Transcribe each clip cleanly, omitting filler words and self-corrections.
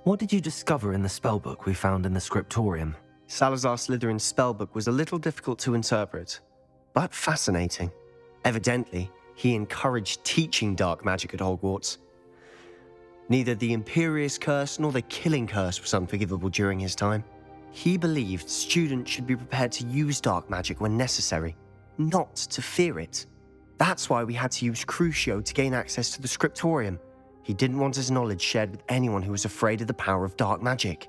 What did you discover in the spellbook we found in the scriptorium? Salazar Slytherin's spellbook was a little difficult to interpret, but fascinating. Evidently, he encouraged teaching dark magic at Hogwarts. Neither the Imperious Curse nor the Killing Curse was unforgivable during his time. He believed students should be prepared to use dark magic when necessary, not to fear it. That's why we had to use Crucio to gain access to the scriptorium. He didn't want his knowledge shared with anyone who was afraid of the power of dark magic.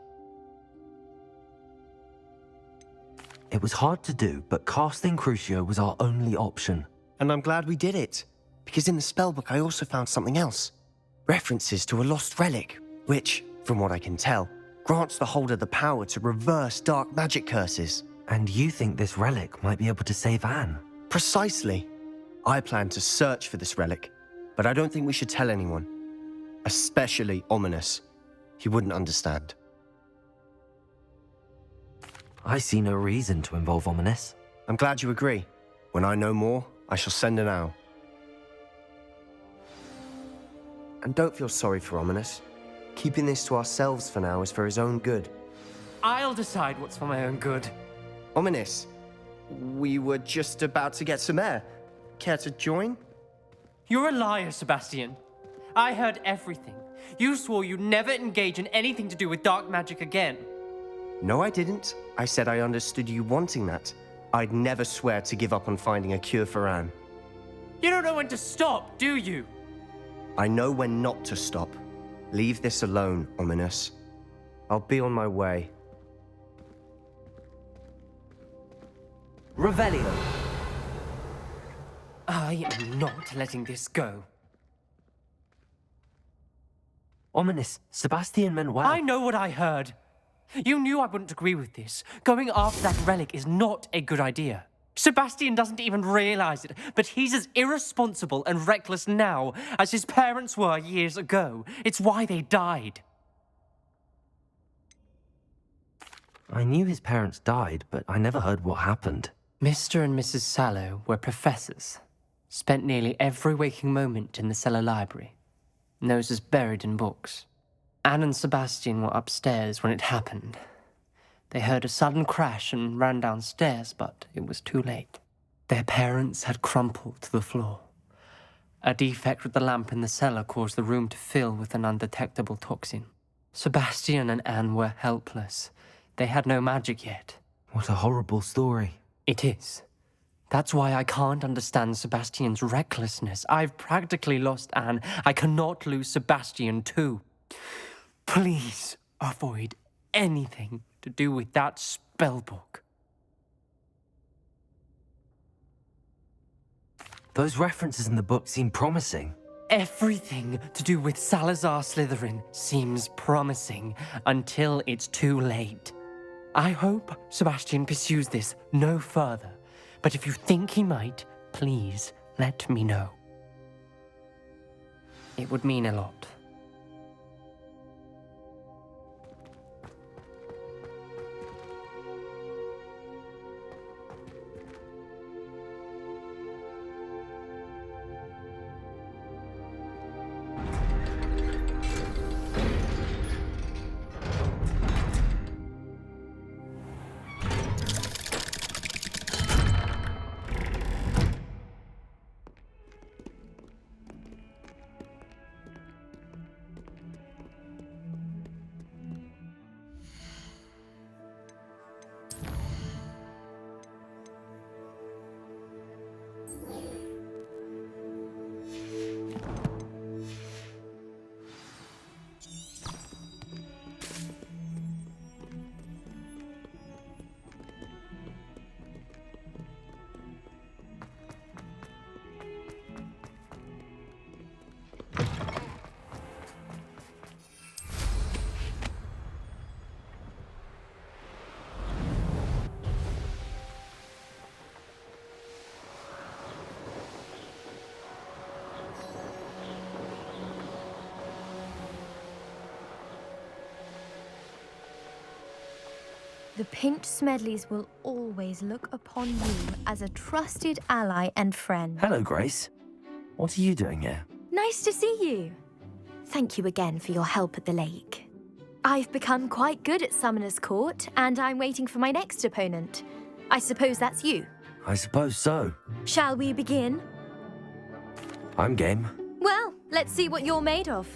It was hard to do, but casting Crucio was our only option. And I'm glad we did it, because in the spellbook I also found something else. References to a lost relic, which, from what I can tell, grants the holder the power to reverse dark magic curses. And you think this relic might be able to save Anne? Precisely. I plan to search for this relic, but I don't think we should tell anyone. Especially Ominous. He wouldn't understand. I see no reason to involve Ominous. I'm glad you agree. When I know more, I shall send an owl. And don't feel sorry for Ominous. Keeping this to ourselves for now is for his own good. I'll decide what's for my own good. Ominous, we were just about to get some air. Care to join? You're a liar, Sebastian. I heard everything. You swore you'd never engage in anything to do with dark magic again. No, I didn't. I said I understood you wanting that. I'd never swear to give up on finding a cure for Anne. You don't know when to stop, do you? I know when not to stop. Leave this alone, Ominous. I'll be on my way. Revelio! I am not letting this go. Ominous, Sebastian meant well. I know what I heard. You knew I wouldn't agree with this. Going after that relic is not a good idea. Sebastian doesn't even realize it, but he's as irresponsible and reckless now as his parents were years ago. It's why they died. I knew his parents died, but I never heard what happened. Mr. and Mrs. Sallow were professors. Spent nearly every waking moment in the cellar library. Noses buried in books. Anne and Sebastian were upstairs when it happened. They heard a sudden crash and ran downstairs, but it was too late. Their parents had crumpled to the floor. A defect with the lamp in the cellar caused the room to fill with an undetectable toxin. Sebastian and Anne were helpless. They had no magic yet. What a horrible story. It is. That's why I can't understand Sebastian's recklessness. I've practically lost Anne. I cannot lose Sebastian too. Please avoid anything to do with that spellbook. Those references in the book seem promising. Everything to do with Salazar Slytherin seems promising until it's too late. I hope Sebastian pursues this no further, but if you think he might, please let me know. It would mean a lot. The Pinch Smedleys will always look upon you as a trusted ally and friend. Hello, Grace. What are you doing here? Nice to see you. Thank you again for your help at the lake. I've become quite good at Summoner's Court, and I'm waiting for my next opponent. I suppose that's you. I suppose so. Shall we begin? I'm game. Well, let's see what you're made of.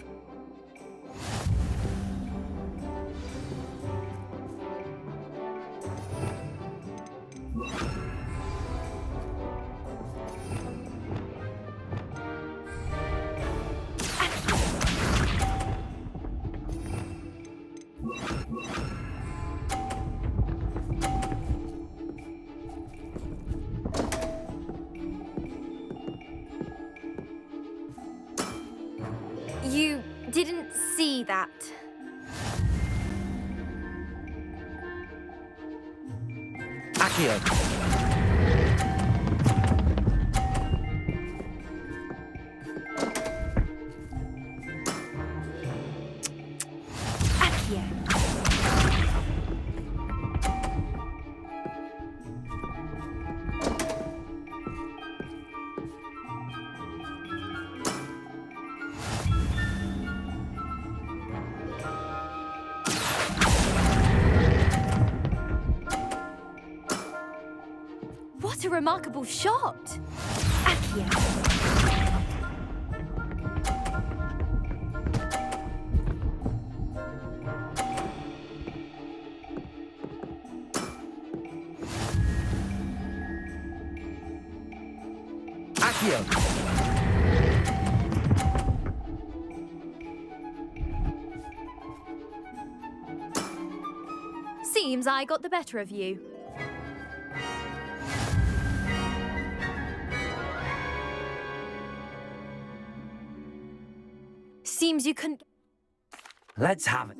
You didn't see that. Accio. Accio. What a remarkable shot! Accio. Accio. Seems I got the better of you. Seems you couldn't... Let's have it.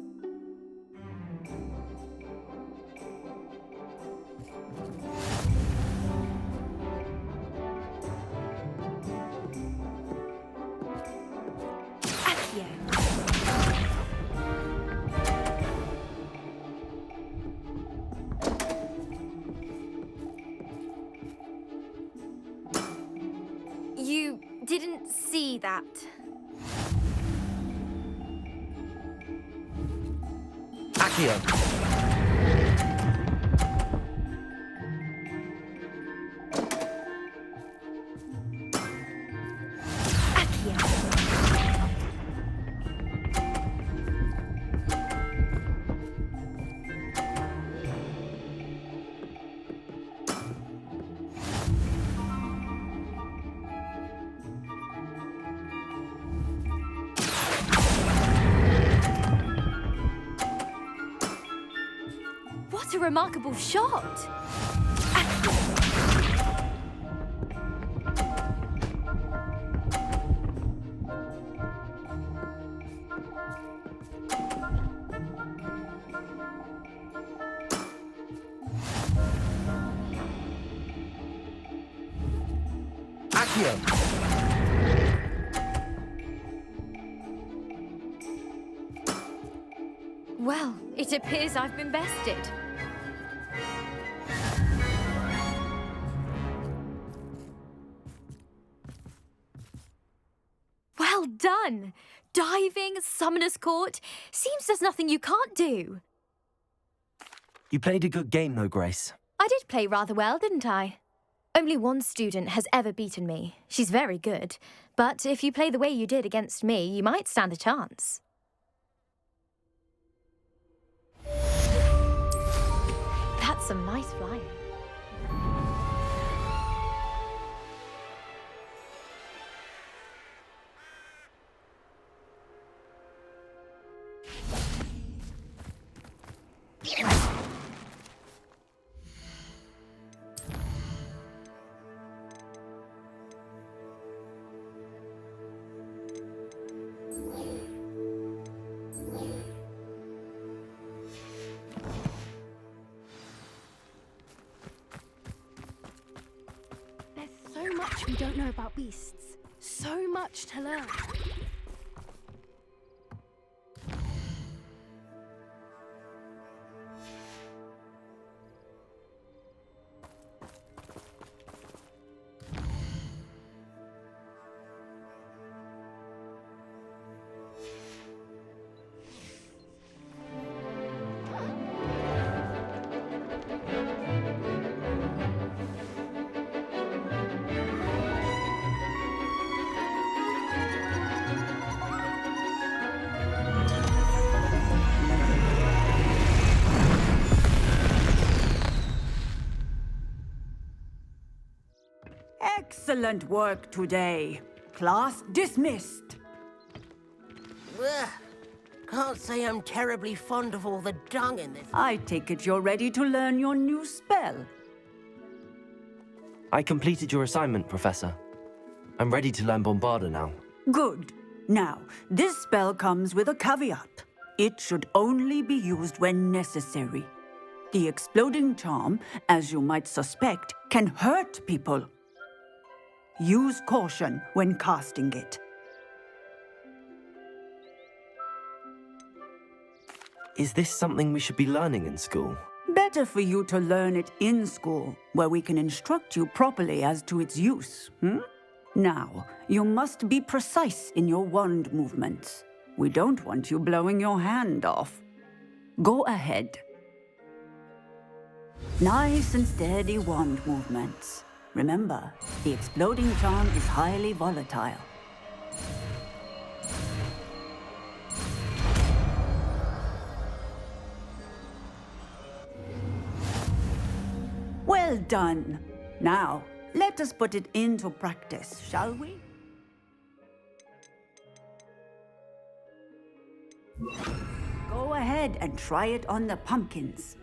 Accio. You didn't see that. Accio. Accio. What a remarkable shot! Accio. Accio. Well, it appears I've been bested. Well done! Diving, Summoner's Court. Seems there's nothing you can't do. You played a good game, though, Grace. I did play rather well, didn't I? Only one student has ever beaten me. She's very good. But if you play the way you did against me, you might stand a chance. That's some nice flying. There's so much we don't know about beasts. So much to learn. Excellent work today. Class dismissed. Ugh. Can't say I'm terribly fond of all the dung in this. I take it you're ready to learn your new spell. I completed your assignment, Professor. I'm ready to learn Bombarda now. Good. Now, this spell comes with a caveat. It should only be used when necessary. The exploding charm, as you might suspect, can hurt people. Use caution when casting it. Is this something we should be learning in school? Better for you to learn it in school, where we can instruct you properly as to its use, Now, you must be precise in your wand movements. We don't want you blowing your hand off. Go ahead. Nice and steady wand movements. Remember, the exploding charm is highly volatile. Well done. Now, let us put it into practice, shall we? Go ahead and try it on the pumpkins.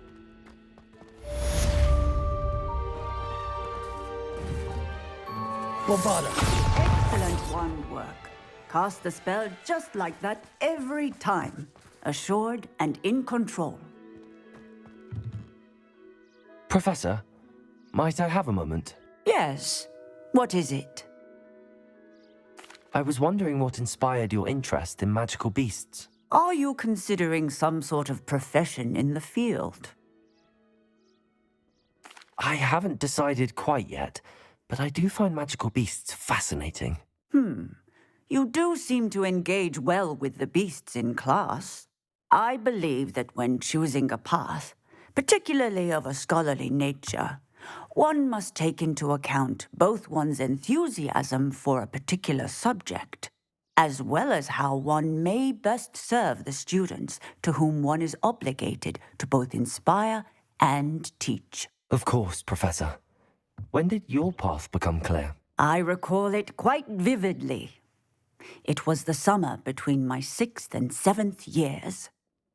Bombarda! Excellent wand work. Cast the spell just like that every time. Assured and in control. Professor, might I have a moment? Yes. What is it? I was wondering what inspired your interest in magical beasts. Are you considering some sort of profession in the field? I haven't decided quite yet, but I do find magical beasts fascinating. You do seem to engage well with the beasts in class. I believe that when choosing a path, particularly of a scholarly nature, one must take into account both one's enthusiasm for a particular subject, as well as how one may best serve the students to whom one is obligated to both inspire and teach. Of course, Professor. When did your path become clear? I recall it quite vividly. It was the summer between my 6th and 7th years.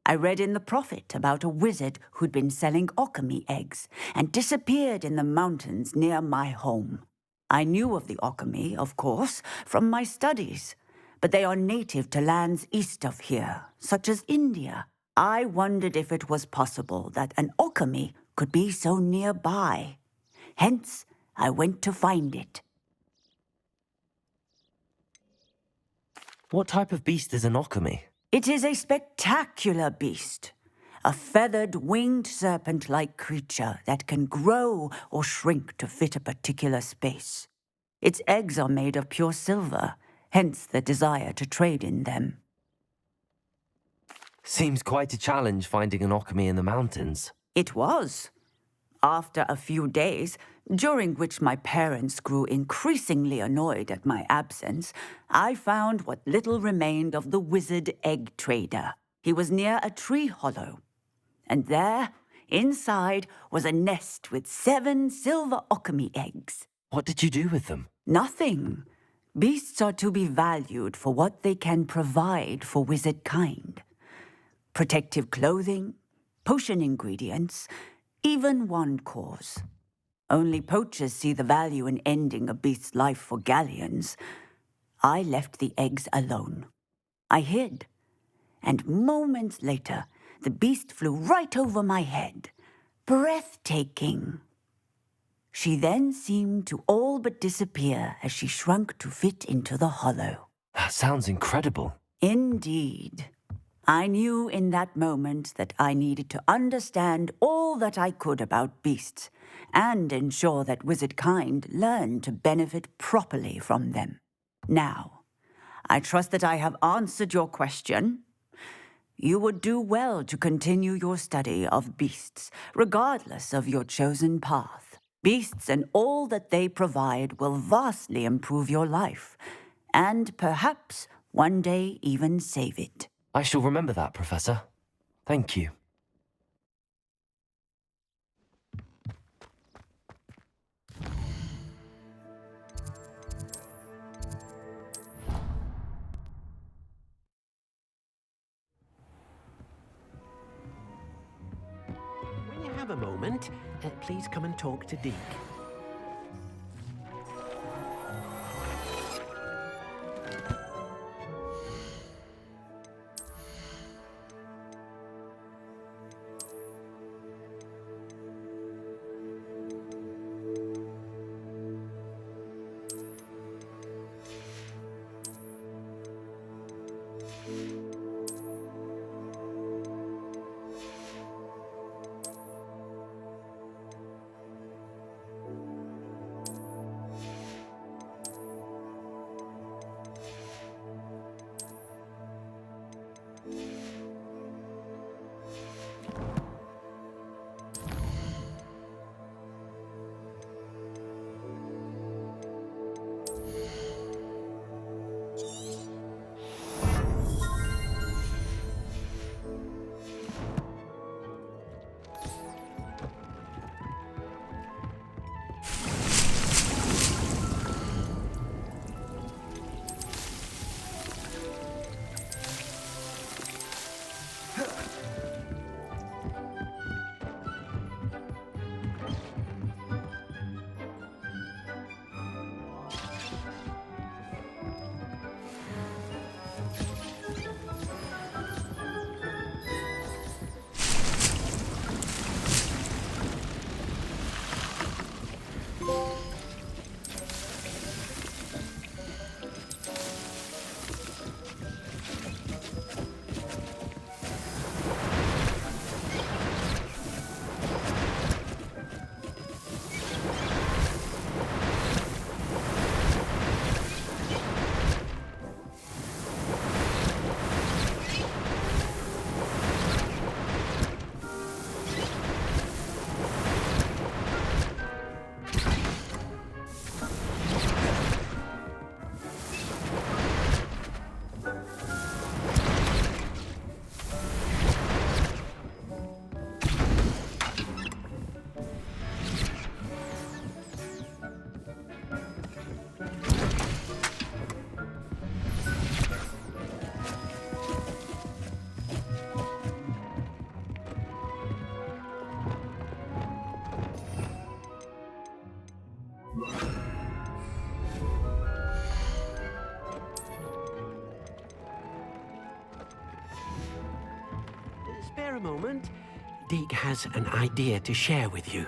I read in the Prophet about a wizard who'd been selling alchemy eggs and disappeared in the mountains near my home. I knew of the alchemy, of course, from my studies, but they are native to lands east of here, such as India. I wondered if it was possible that an alchemy could be so nearby. Hence, I went to find it. What type of beast is an alchemy? It is a spectacular beast. A feathered, winged serpent-like creature that can grow or shrink to fit a particular space. Its eggs are made of pure silver, hence the desire to trade in them. Seems quite a challenge finding an alchemy in the mountains. It was. After a few days, during which my parents grew increasingly annoyed at my absence, I found what little remained of the wizard egg trader. He was near a tree hollow. And there, inside, was a nest with 7 silver alchemy eggs. What did you do with them? Nothing. Beasts are to be valued for what they can provide for wizard kind. Protective clothing, potion ingredients, even wand cores. Only poachers see the value in ending a beast's life for galleons. I left the eggs alone. I hid. And moments later, the beast flew right over my head. Breathtaking. She then seemed to all but disappear as she shrunk to fit into the hollow. That sounds incredible. Indeed. I knew in that moment that I needed to understand all that I could about beasts and ensure that wizard kind learned to benefit properly from them. Now, I trust that I have answered your question. You would do well to continue your study of beasts, regardless of your chosen path. Beasts and all that they provide will vastly improve your life, and perhaps one day even save it. I shall remember that, Professor. Thank you. a moment, please come and talk to Deke. Spare a moment. Deke has an idea to share with you.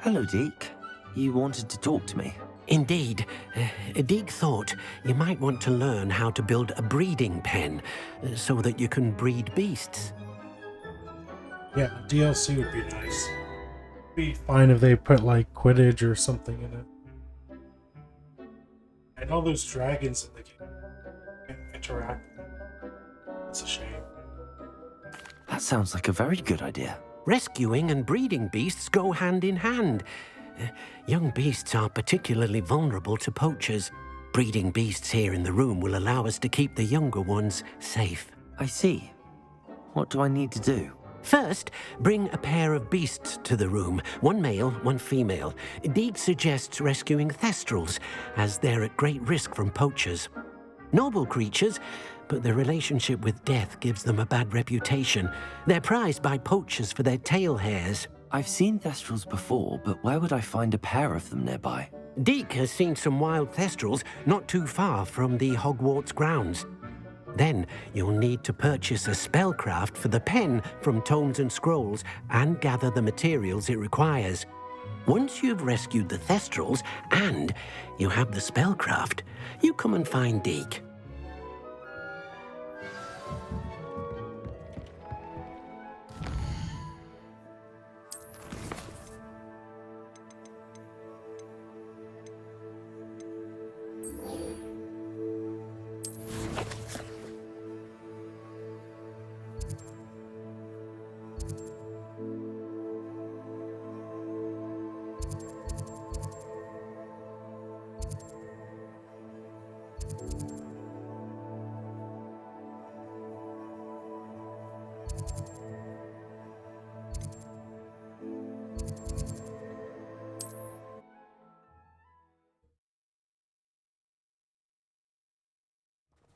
Hello, Deke. You wanted to talk to me? Indeed. Deke thought you might want to learn how to build a breeding pen so that you can breed beasts. Yeah, DLC would be nice. Be fine if they put like Quidditch or something in it. I know there's dragons in the game. You can interact. It's a shame. That sounds like a very good idea. Rescuing and breeding beasts go hand in hand. Young beasts are particularly vulnerable to poachers. Breeding beasts here in the room will allow us to keep the younger ones safe. I see. What do I need to do? First, bring a pair of beasts to the room. One male, one female. Deke suggests rescuing thestrals, as they're at great risk from poachers. Noble creatures, but their relationship with death gives them a bad reputation. They're prized by poachers for their tail hairs. I've seen thestrals before, but where would I find a pair of them nearby? Deke has seen some wild thestrals not too far from the Hogwarts grounds. Then you'll need to purchase a spellcraft for the pen from Tomes and Scrolls and gather the materials it requires. Once you've rescued the thestrals and you have the spellcraft, you come and find Deke.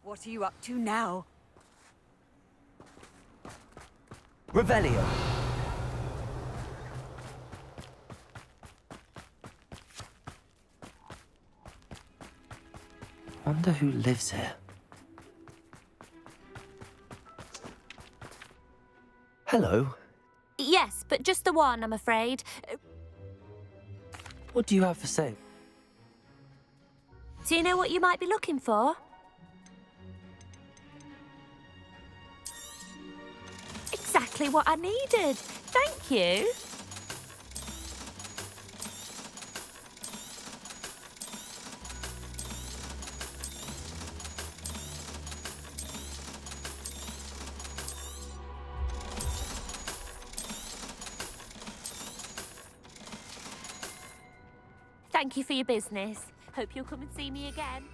What are you up to now? Revelio. Wonder who lives here. Hello. Yes, but just the one, I'm afraid. What do you have for sale? Do you know what you might be looking for? Exactly what I needed. Thank you. Thank you for your business. Hope you'll come and see me again.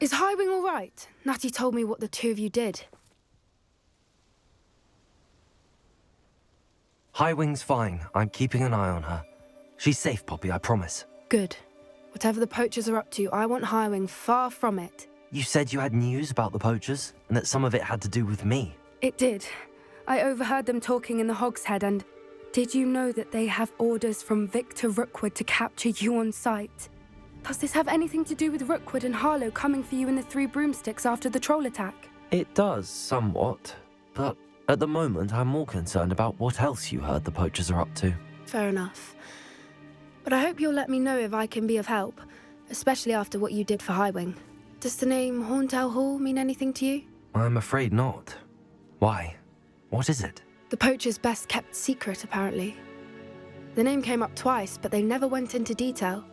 Is Highwing all right? Natty told me what the two of you did. Highwing's fine. I'm keeping an eye on her. She's safe, Poppy, I promise. Good. Whatever the poachers are up to, I want Highwing far from it. You said you had news about the poachers, and that some of it had to do with me. It did. I overheard them talking in the Hogshead, and did you know that they have orders from Victor Rookwood to capture you on sight? Does this have anything to do with Rookwood and Harlow coming for you in the Three Broomsticks after the troll attack? It does, somewhat. But at the moment, I'm more concerned about what else you heard the poachers are up to. Fair enough. But I hope you'll let me know if I can be of help, especially after what you did for Highwing. Does the name Horntail Hall mean anything to you? I'm afraid not. Why? What is it? The poachers' best kept secret, apparently. The name came up twice, but they never went into detail.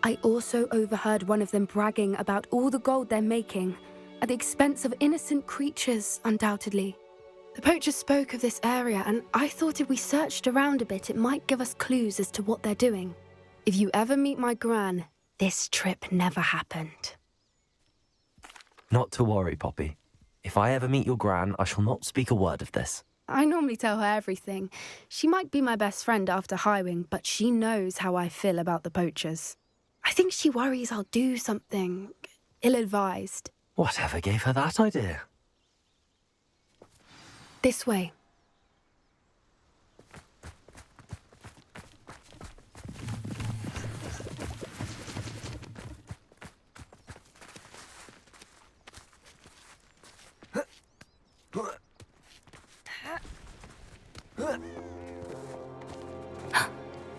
I also overheard one of them bragging about all the gold they're making, at the expense of innocent creatures, undoubtedly. The poachers spoke of this area, and I thought if we searched around a bit, it might give us clues as to what they're doing. If you ever meet my gran, this trip never happened. Not to worry, Poppy. If I ever meet your gran, I shall not speak a word of this. I normally tell her everything. She might be my best friend after Highwing, but she knows how I feel about the poachers. I think she worries I'll do something ill-advised. Whatever gave her that idea? This way.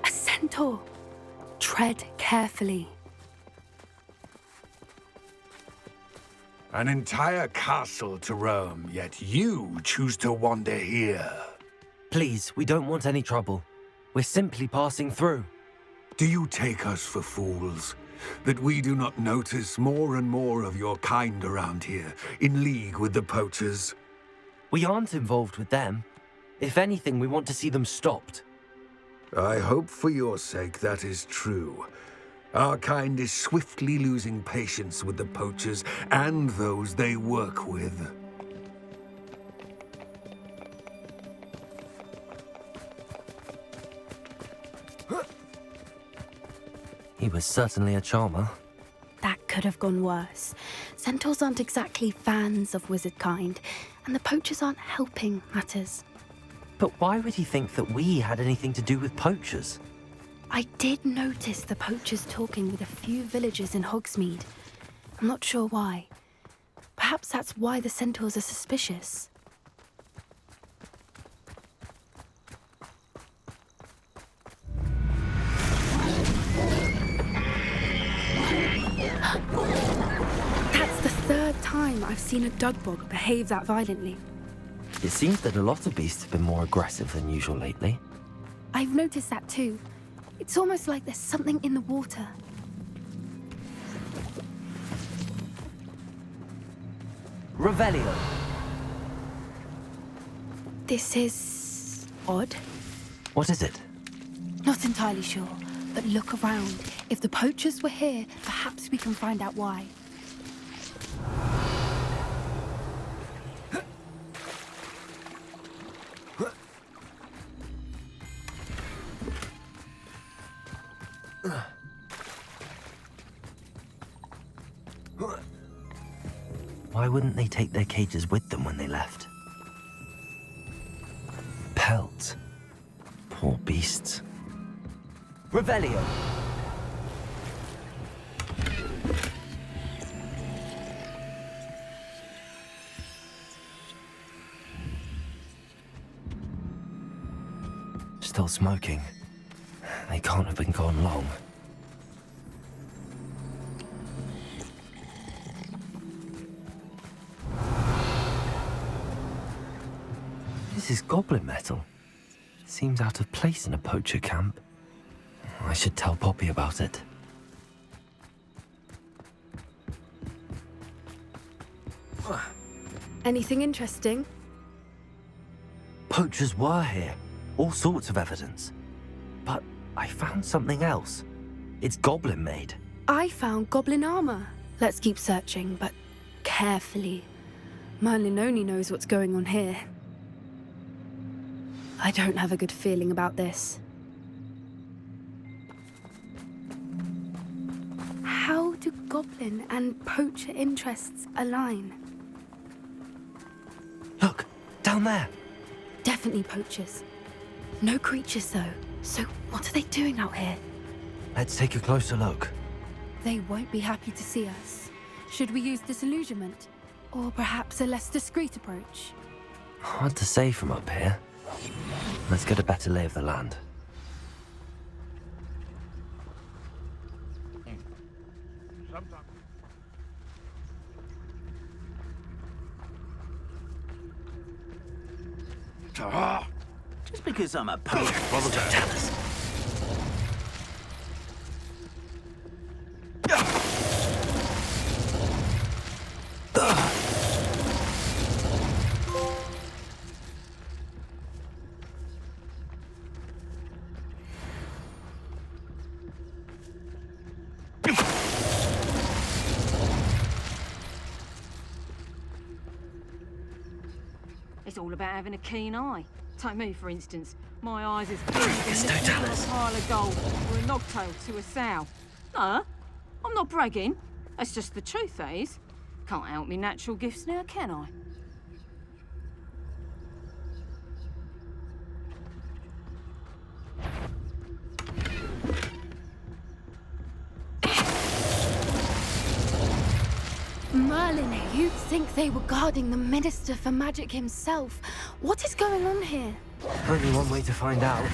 A centaur. Tread carefully. An entire castle to roam, yet you choose to wander here. Please, we don't want any trouble. We're simply passing through. Do you take us for fools? That we do not notice more and more of your kind around here, in league with the poachers? We aren't involved with them. If anything, we want to see them stopped. I hope for your sake that is true. Our kind is swiftly losing patience with the poachers and those they work with. He was certainly a charmer. That could have gone worse. Centaurs aren't exactly fans of wizard kind, and the poachers aren't helping matters. But why would he think that we had anything to do with poachers? I did notice the poachers talking with a few villagers in Hogsmeade. I'm not sure why. Perhaps that's why the centaurs are suspicious. That's the third time I've seen a dugbog behave that violently. It seems that a lot of beasts have been more aggressive than usual lately. I've noticed that too. It's almost like there's something in the water. Revelio. This is odd. What is it? Not entirely sure, but look around. If the poachers were here, perhaps we can find out why. Why wouldn't they take their cages with them when they left? Pelts. Poor beasts. Revelio. Still smoking. They can't have been gone long. This is goblin metal. Seems out of place in a poacher camp. I should tell Poppy about it. Anything interesting? Poachers were here. All sorts of evidence. But I found something else. It's goblin made. I found goblin armor. Let's keep searching, but carefully. Merlin only knows what's going on here. I don't have a good feeling about this. How do goblin and poacher interests align? Look, down there. Definitely poachers. No creatures, though. So what are they doing out here? Let's take a closer look. They won't be happy to see us. Should we use disillusionment? Or perhaps a less discreet approach? Hard to say from up here. Let's get a better lay of the land. Just because I'm a poacher. Don't tell us. It's all about having a keen eye. Take me, for instance. My eyes is big as a pile of gold or a nogtail to a sow. No, I'm not bragging. That's just the truth, that is. Can't help me natural gifts now, can I? Merlin, you'd think they were guarding the Minister for Magic himself. What is going on here? Only one way to find out.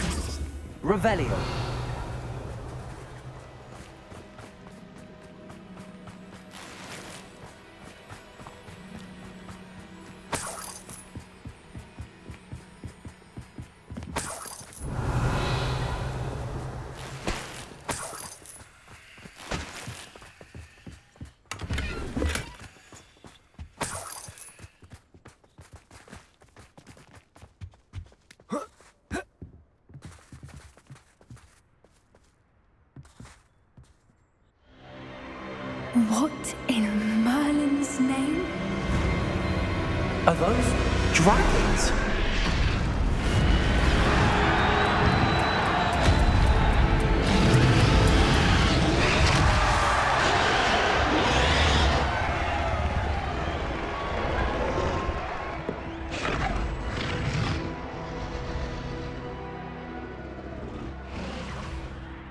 Revelio. What in Merlin's name? Are those dragons?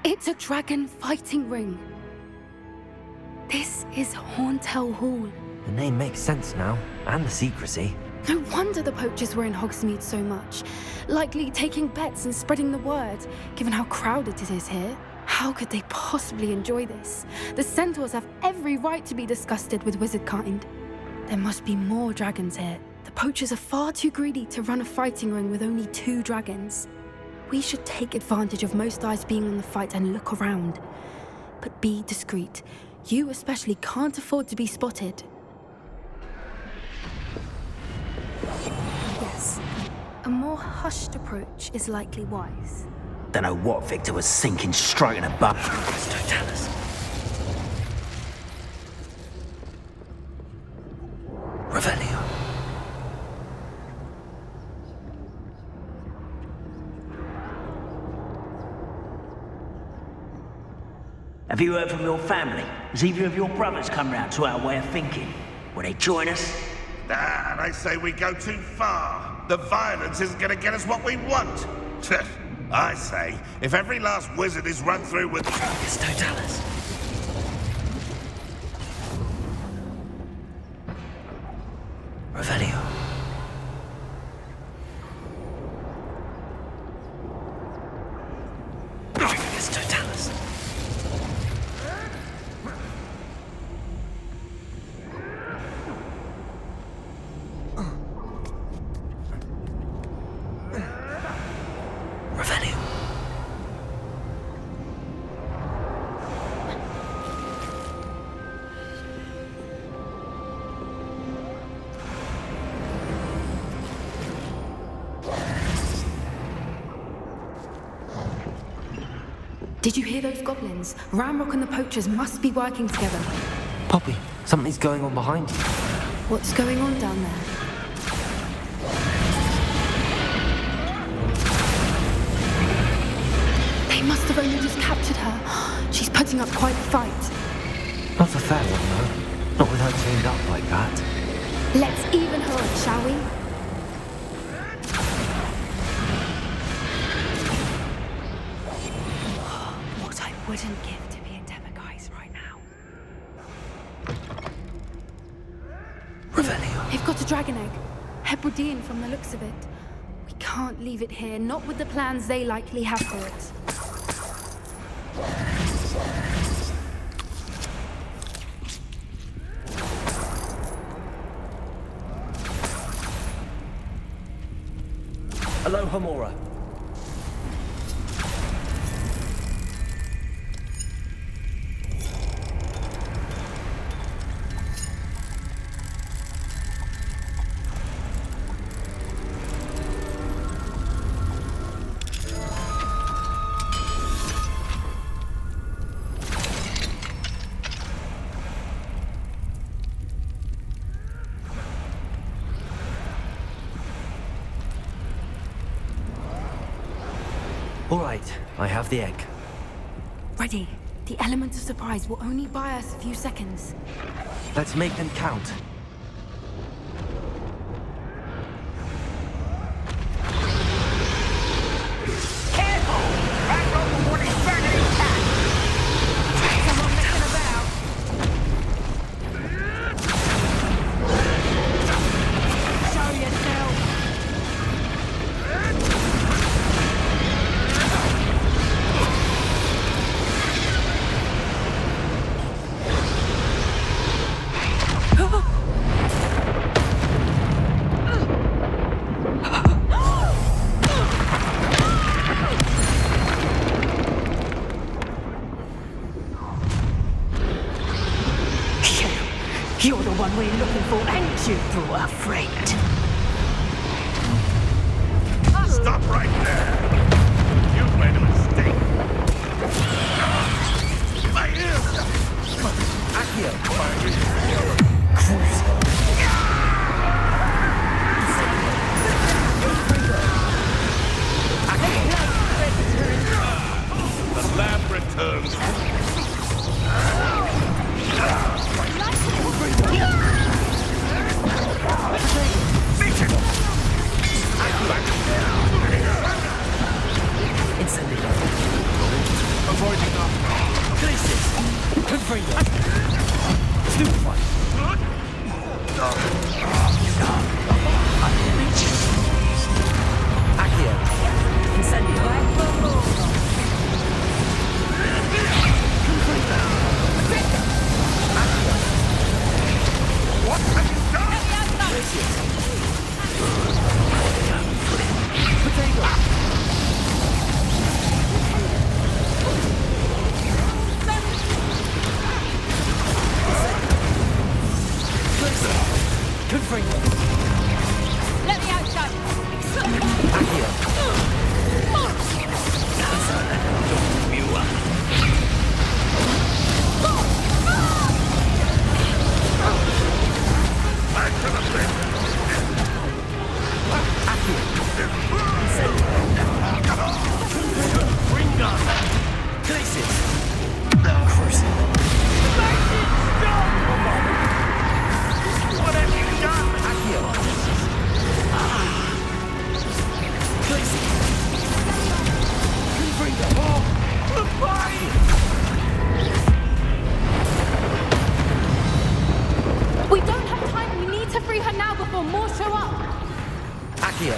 It's a dragon fighting ring. This is Hauntel Hall. The name makes sense now, and the secrecy. No wonder the poachers were in Hogsmeade so much. Likely taking bets and spreading the word, given how crowded it is here. How could they possibly enjoy this? The centaurs have every right to be disgusted with wizard kind. There must be more dragons here. The poachers are far too greedy to run a fighting ring with only 2 dragons. We should take advantage of most eyes being on the fight and look around. But be discreet. You especially can't afford to be spotted. Yes, a more hushed approach is likely wise. Don't know what Victor was sinking straight in a butt. Totalis. Revelio. Have you heard from your family? Has either of your brothers come round to our way of thinking? Will they join us? Nah, they say we go too far. The violence isn't gonna get us what we want. I say, if every last wizard is run through with... It's Totalis. Revelio. It's Totalis. Revelio. Did you hear those goblins? Ramrock and the poachers must be working together. Poppy, something's going on behind you. What's going on down there? They must have only just captured her. She's putting up quite a fight. Not a fair one, though. Not with her chained up like that. Let's even her up, shall we? What I wouldn't give to be in Deverguise right now. Revelio. They've got a dragon egg. Hebridean from the looks of it. We can't leave it here, not with the plans they likely have for it. Hello, Hamora. All right, I have the egg. Ready. The element of surprise will only buy us a few seconds. Let's make them count. Careful! Ramrock will want his burning attack! Someone messing about! Show yourself! You're the one we're looking for, ain't you, poor friend? Stop right there! You've made a mistake! My ears! The lab returns. Avoiding them. Places. Confringo. Stupefy. Accio. Incendio. What have you done? Potato. Confringo. Let me outshine. Accio. Back to the pit. Places. What have you done? Accio. Places. Confringo. The fight! We don't have time. We need to free her now before more show up. Accio.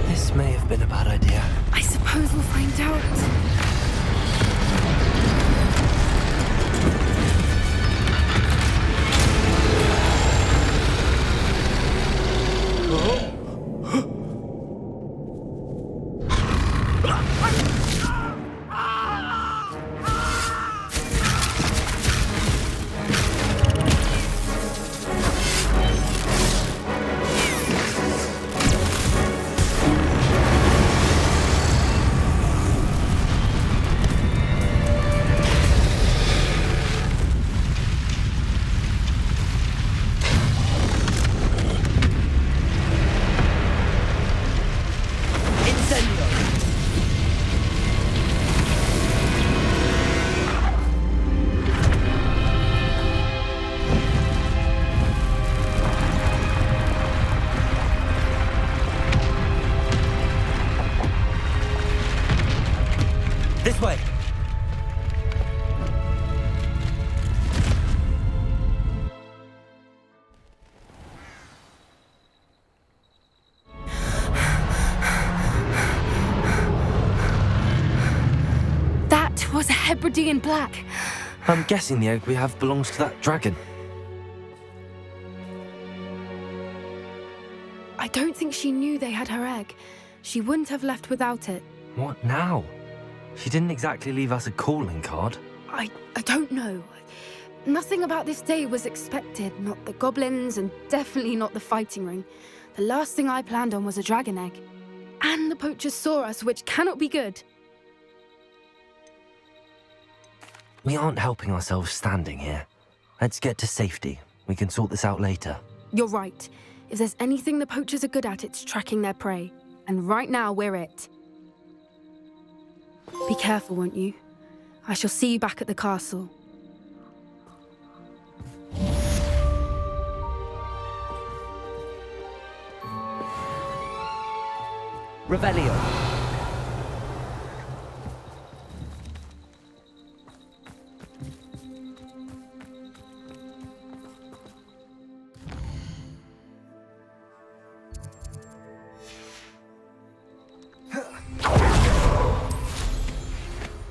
This may have been a bad idea. I suppose we'll find out. This way. That was a Hebridean black. I'm guessing the egg we have belongs to that dragon. I don't think she knew they had her egg. She wouldn't have left without it. What now? She didn't exactly leave us a calling card. I don't know. Nothing about this day was expected. Not the goblins, and definitely not the fighting ring. The last thing I planned on was a dragon egg. And the poachers saw us, which cannot be good. We aren't helping ourselves standing here. Let's get to safety. We can sort this out later. You're right. If there's anything the poachers are good at, it's tracking their prey. And right now, we're it. Be careful, won't you? I shall see you back at the castle. Revelio.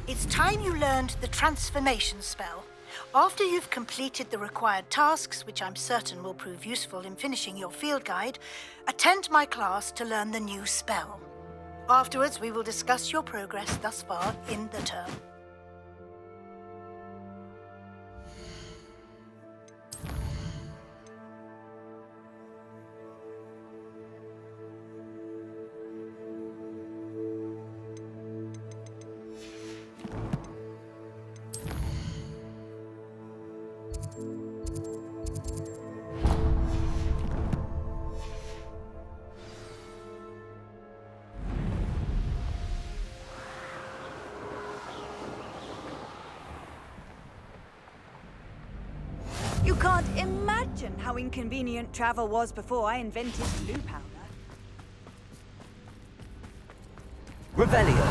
It's time you learned the transformation spell. After you've completed the required tasks, which I'm certain will prove useful in finishing your field guide, attend my class to learn the new spell. Afterwards, we will discuss your progress thus far in the term. Can't imagine how inconvenient travel was before I invented blue powder. Revelio.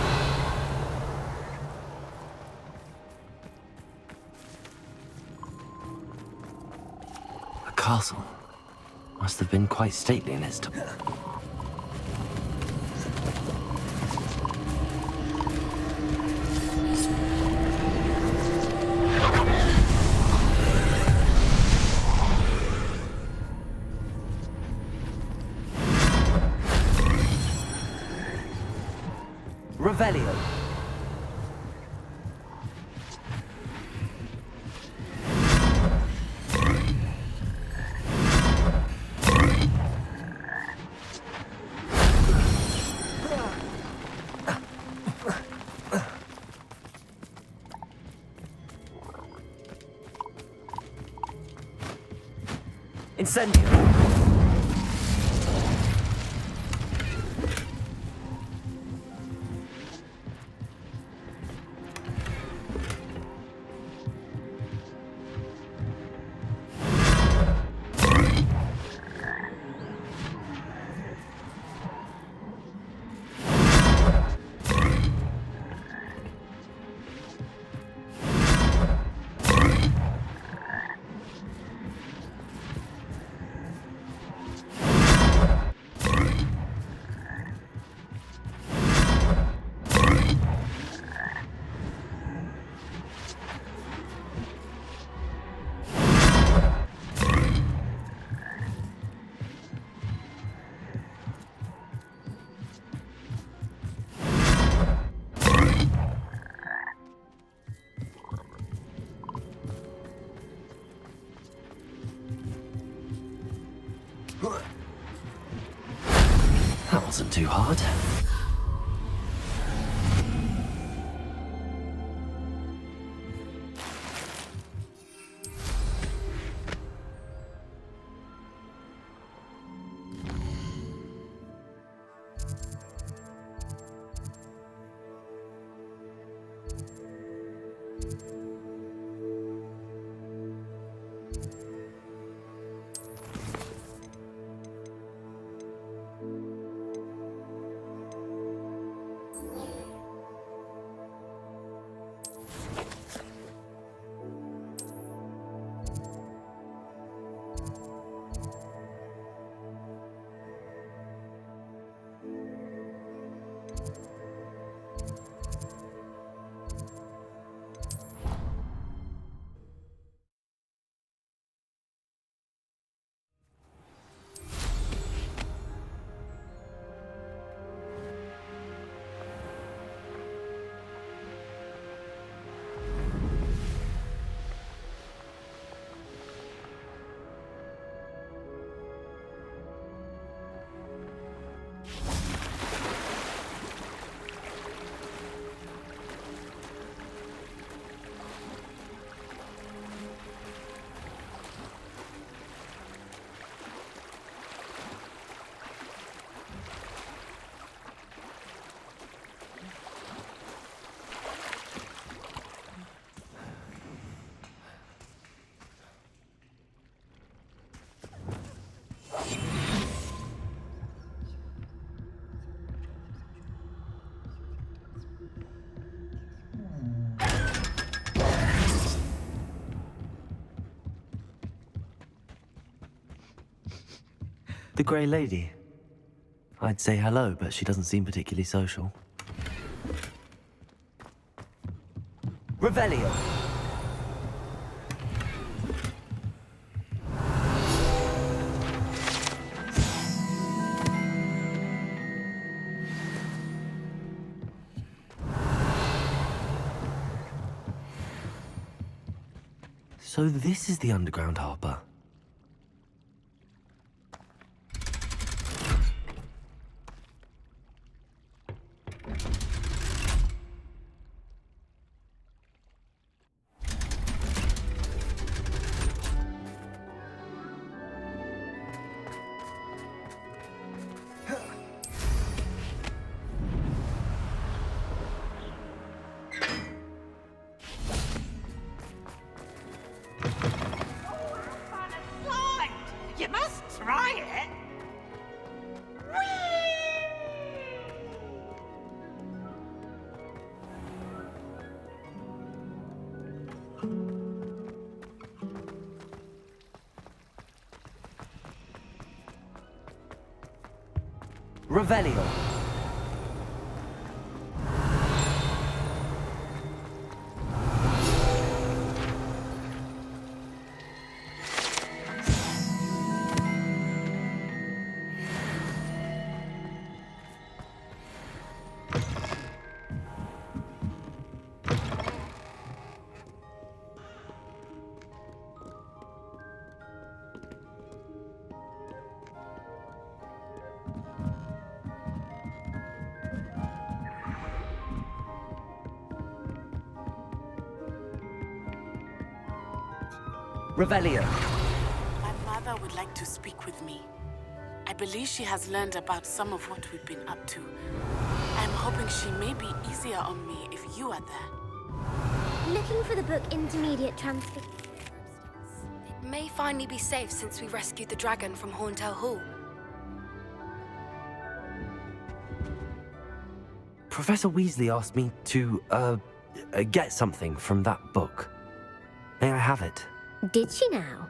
A castle. Must have been quite stately in its time. Revelio. Incendio. That wasn't too hard. The Grey Lady. I'd say hello, but she doesn't seem particularly social. Revelio. So this is the underground harbour. try it? Revelio. Revelio. My mother would like to speak with me. I believe she has learned about some of what we've been up to. I'm hoping she may be easier on me if you are there. Looking for the book Intermediate Transfer. It may finally be safe since we rescued the dragon from Horntail Hall. Professor Weasley asked me to, get something from that book. May I have it? Did she now?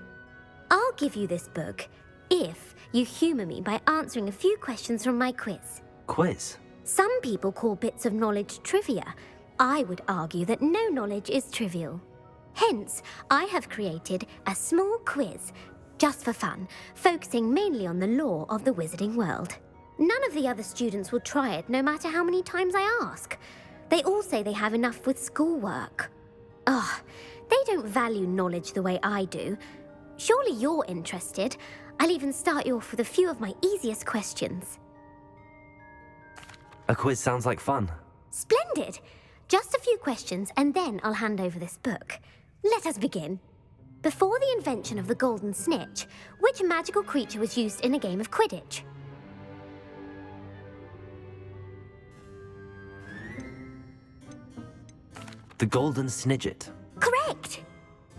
I'll give you this book if you humour me by answering a few questions from my quiz. Quiz? Some people call bits of knowledge trivia. I would argue that no knowledge is trivial. Hence, I have created a small quiz, just for fun, focusing mainly on the lore of the wizarding world. None of the other students will try it, no matter how many times I ask. They all say they have enough with schoolwork. Ugh, they don't value knowledge the way I do. Surely you're interested. I'll even start you off with a few of my easiest questions. A quiz sounds like fun. Splendid! Just a few questions and then I'll hand over this book. Let us begin. Before the invention of the golden snitch, which magical creature was used in a game of Quidditch? The Golden Snidget. Correct!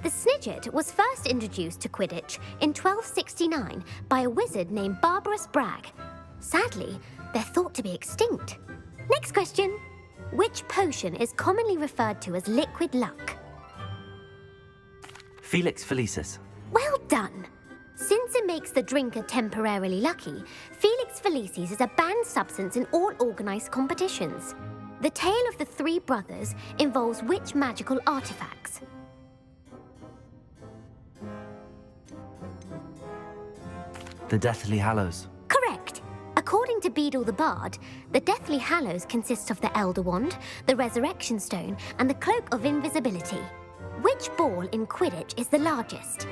The Snidget was first introduced to Quidditch in 1269 by a wizard named Barbarous Bragg. Sadly, they're thought to be extinct. Next question. Which potion is commonly referred to as liquid luck? Felix Felicis. Well done! Since it makes the drinker temporarily lucky, Felix Felicis is a banned substance in all organised competitions. The tale of the three brothers involves which magical artifacts? The Deathly Hallows. Correct. According to Beedle the Bard, the Deathly Hallows consists of the Elder Wand, the Resurrection Stone, and the Cloak of Invisibility. Which ball in Quidditch is the largest?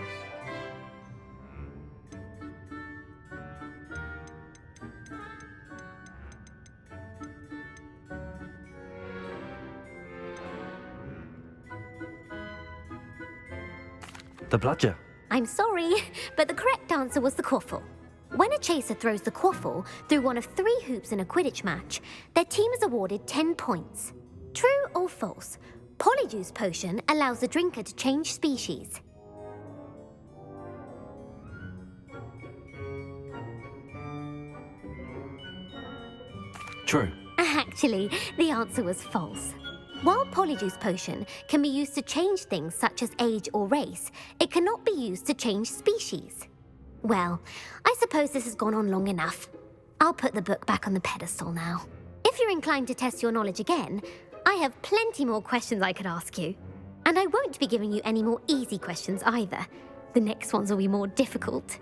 The Bludger. I'm sorry, but the correct answer was the Quaffle. When a chaser throws the Quaffle through one of 3 hoops in a Quidditch match, their team is awarded 10 points. True or false? Polyjuice Potion allows the drinker to change species. True. Actually, the answer was false. While Polyjuice Potion can be used to change things such as age or race, it cannot be used to change species. Well, I suppose this has gone on long enough. I'll put the book back on the pedestal now. If you're inclined to test your knowledge again, I have plenty more questions I could ask you. And I won't be giving you any more easy questions either. The next ones will be more difficult.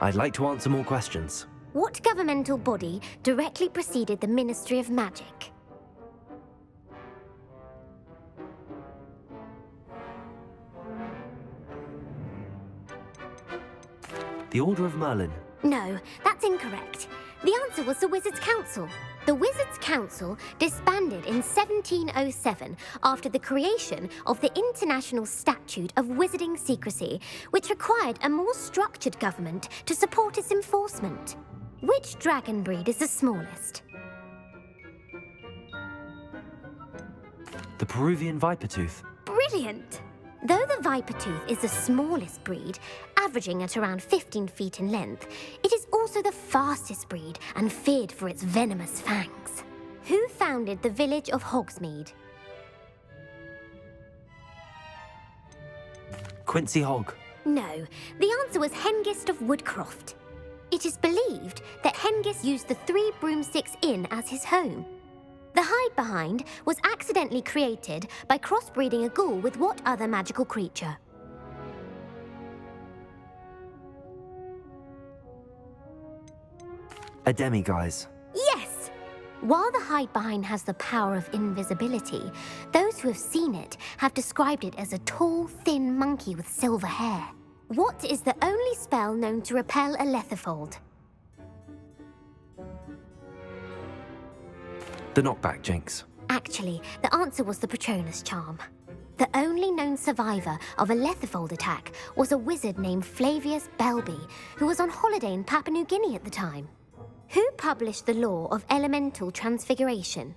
I'd like to answer more questions. What governmental body directly preceded the Ministry of Magic? The Order of Merlin. No, that's incorrect. The answer was the Wizards' Council. The Wizards' Council disbanded in 1707 after the creation of the International Statute of Wizarding Secrecy, which required a more structured government to support its enforcement. Which dragon breed is the smallest? The Peruvian Vipertooth. Brilliant! Though the Vipertooth is the smallest breed, Averaging at around 15 feet in length, it is also the fastest breed and feared for its venomous fangs. Who founded the village of Hogsmeade? Quincy Hogg. No, the answer was Hengist of Woodcroft. It is believed that Hengist used the Three Broomsticks Inn as his home. The hide-behind was accidentally created by crossbreeding a ghoul with what other magical creature? A demiguise. Yes! While the hide-behind has the power of invisibility, those who have seen it have described it as a tall, thin monkey with silver hair. What is the only spell known to repel a lethifold? The knockback jinx. Actually, the answer was the Patronus charm. The only known survivor of a lethifold attack was a wizard named Flavius Belby, who was on holiday in Papua New Guinea at the time. Who published the law of elemental transfiguration?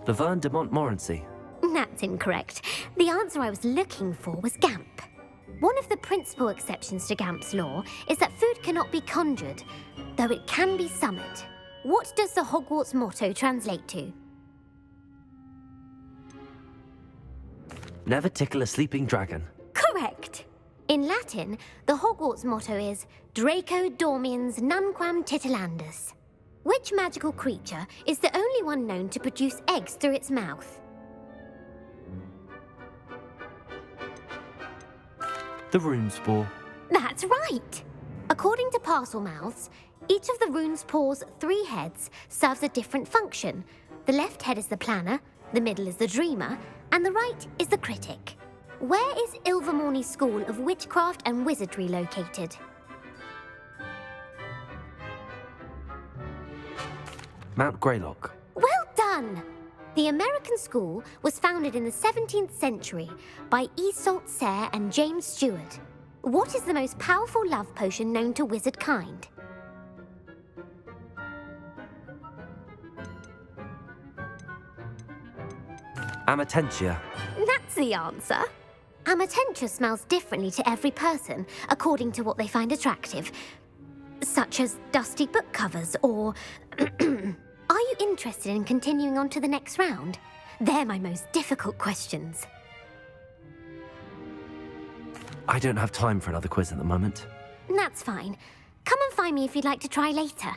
Laverne de Montmorency. That's incorrect. The answer I was looking for was Gamp. One of the principal exceptions to Gamp's law is that food cannot be conjured, though it can be summoned. What does the Hogwarts motto translate to? Never tickle a sleeping dragon. Correct. In Latin, the Hogwarts motto is Draco Dormiens Nunquam Titilandus. Which magical creature is the only one known to produce eggs through its mouth? The Runespore. That's right! According to Parselmouths, each of the Runespore's 3 heads serves a different function. The left head is the planner, the middle is the dreamer, and the right is the critic. Where is Ilvermorny School of Witchcraft and Wizardry located? Mount Greylock. Well done! The American school was founded in the 17th century by Iseult Sayre and James Stewart. What is the most powerful love potion known to wizard kind? Amatentia. That's the answer. Amatentia smells differently to every person, according to what they find attractive, such as dusty book covers or... Are you interested in continuing on to the next round? They're my most difficult questions. I don't have time for another quiz at the moment. That's fine. Come and find me if you'd like to try later.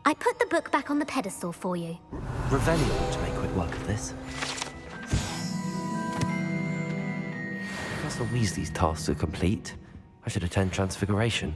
I put the book back on the pedestal for you. Revelio ought to make quick work of this. Professor Weasley's tasks are complete. I should attend Transfiguration.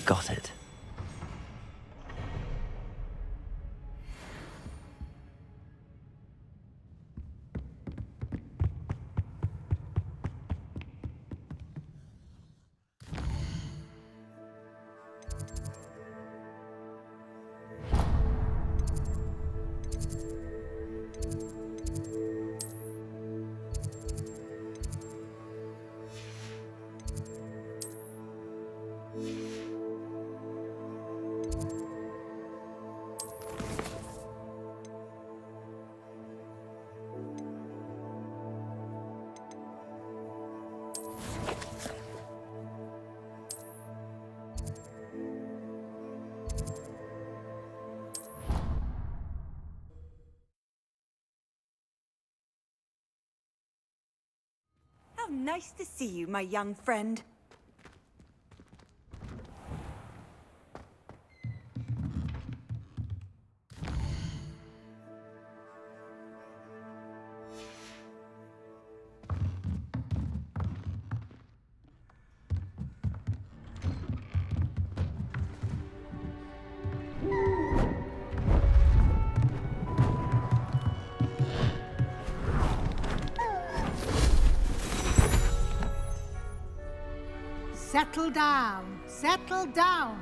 Got it. How nice to see you, my young friend. Settle down, settle down.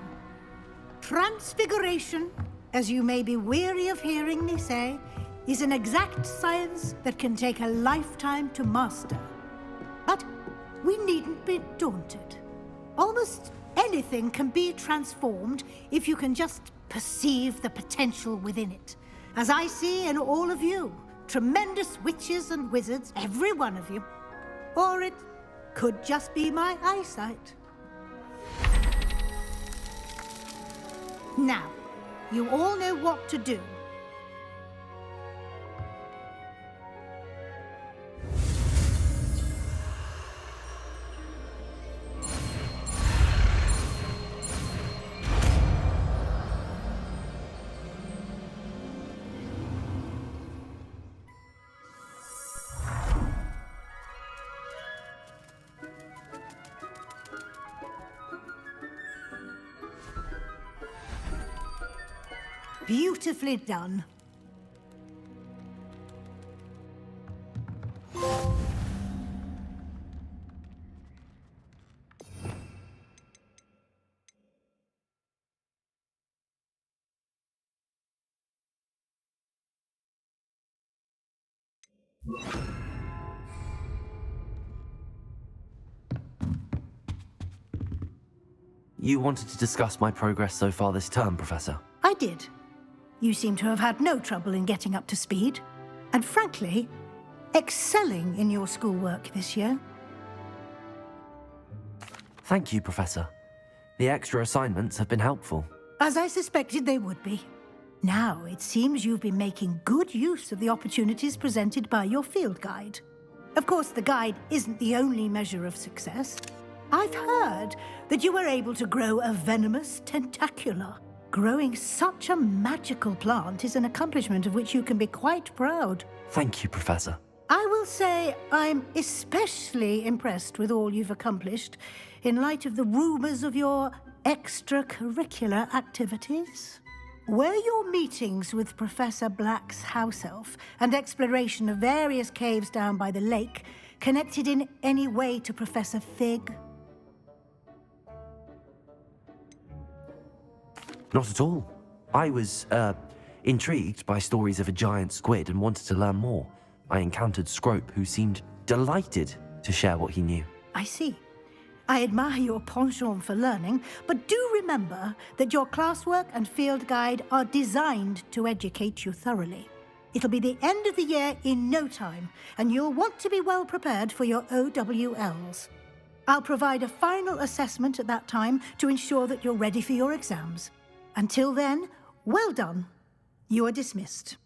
Transfiguration, as you may be weary of hearing me say, is an exact science that can take a lifetime to master. But we needn't be daunted. Almost anything can be transformed if you can just perceive the potential within it. As I see in all of you, tremendous witches and wizards, every one of you. Or it could just be my eyesight. Now, you all know what to do. Beautifully done. You wanted to discuss my progress so far this term, Professor? I did. You seem to have had no trouble in getting up to speed, and frankly, excelling in your schoolwork this year. Thank you, Professor. The extra assignments have been helpful. As I suspected they would be. Now, it seems you've been making good use of the opportunities presented by your field guide. Of course, the guide isn't the only measure of success. I've heard that you were able to grow a venomous tentacula. Growing such a magical plant is an accomplishment of which you can be quite proud. Thank you, Professor. I will say I'm especially impressed with all you've accomplished in light of the rumors of your extracurricular activities. Were your meetings with Professor Black's house elf and exploration of various caves down by the lake connected in any way to Professor Fig? Not at all. I was, intrigued by stories of a giant squid and wanted to learn more. I encountered Scrope, who seemed delighted to share what he knew. I see. I admire your penchant for learning, but do remember that your classwork and field guide are designed to educate you thoroughly. It'll be the end of the year in no time, and you'll want to be well prepared for your OWLs. I'll provide a final assessment at that time to ensure that you're ready for your exams. Until then, well done. You are dismissed.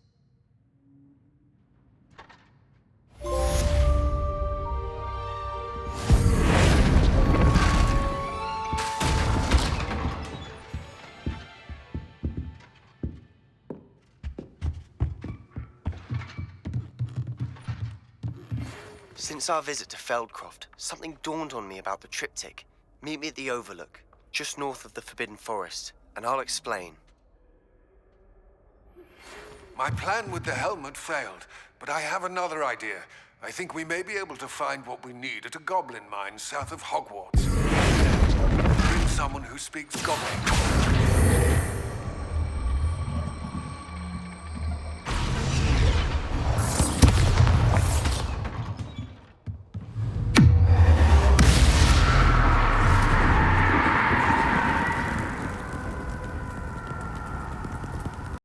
Since our visit to Feldcroft, something dawned on me about the triptych. Meet me at the Overlook, just north of the Forbidden Forest, and I'll explain. My plan with the helmet failed, but I have another idea. I think we may be able to find what we need at a goblin mine south of Hogwarts. Bring someone who speaks goblin.